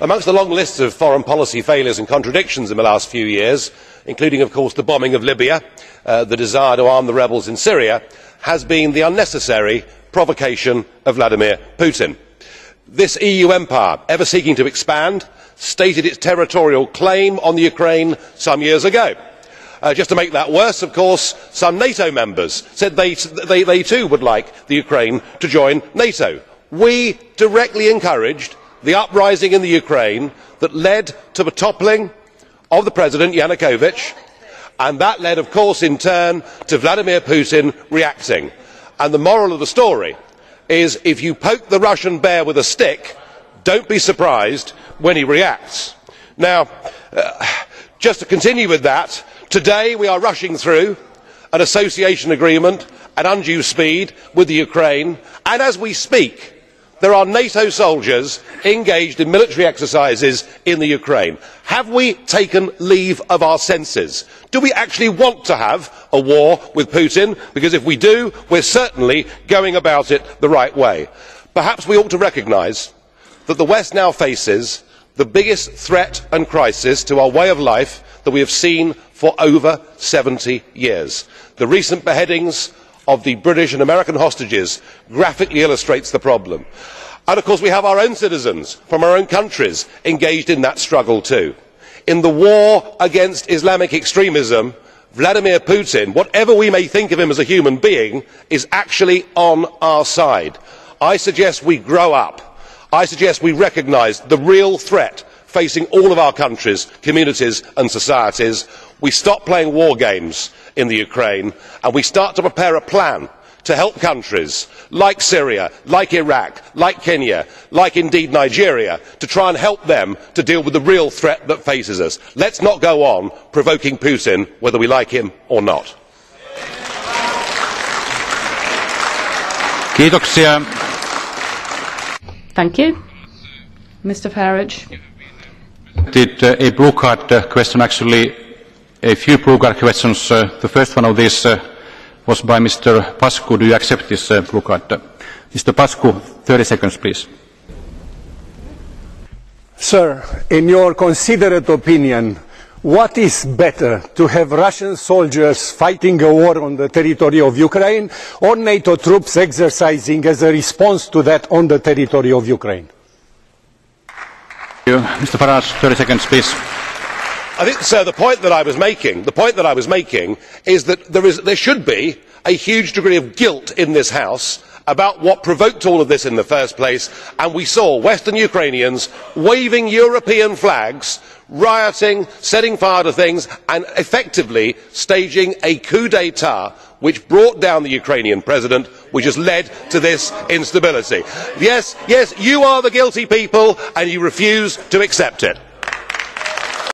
Amongst the long list of foreign policy failures and contradictions in the last few years, including of course the bombing of Libya, the desire to arm the rebels in Syria, has been the unnecessary provocation of Vladimir Putin. This EU empire, ever seeking to expand, stated its territorial claim on the Ukraine some years ago. Just to make that worse, of course, some NATO members said they too would like the Ukraine to join NATO. We directly encouraged the uprising in the Ukraine that led to the toppling of the President Yanukovych, and that led, of course, in turn to Vladimir Putin reacting. And the moral of the story is, if you poke the Russian bear with a stick, don't be surprised when he reacts. Now, just to continue with that, today we are rushing through an association agreement at undue speed with the Ukraine, and as we speak there are NATO soldiers engaged in military exercises in the Ukraine. Have we taken leave of our senses? Do we actually want to have a war with Putin? Because if we do, we are certainly going about it the right way. Perhaps we ought to recognise that the West now faces the biggest threat and crisis to our way of life that we have seen for over 70 years. The recent beheadings of the British and American hostages graphically illustrates the problem. And of course we have our own citizens from our own countries engaged in that struggle too. In the war against Islamic extremism, Vladimir Putin, whatever we may think of him as a human being, is actually on our side. I suggest we grow up. I suggest we recognise the real threat facing all of our countries, communities and societies. We stop playing war games in the Ukraine and we start to prepare a plan to help countries like Syria, like Iraq, like Kenya, like indeed Nigeria, to try and help them to deal with the real threat that faces us. Let us not go on provoking Putin, whether we like him or not. Thank you. Mr Farage. Did a blue card question, actually a few blue card questions. The first one of these was by Mr Pascu. Do you accept this blue card? Mr Pascu, 30 seconds please. Sir, in your considerate opinion, what is better, to have Russian soldiers fighting a war on the territory of Ukraine or NATO troops exercising as a response to that on the territory of Ukraine? Mr Farage, 30 seconds please. I think, sir, the point that I was making is that there should be a huge degree of guilt in this House about what provoked all of this in the first place, and we saw Western Ukrainians waving European flags, rioting, setting fire to things and effectively staging a coup d'état which brought down the Ukrainian president, which has led to this instability. Yes, you are the guilty people and you refuse to accept it.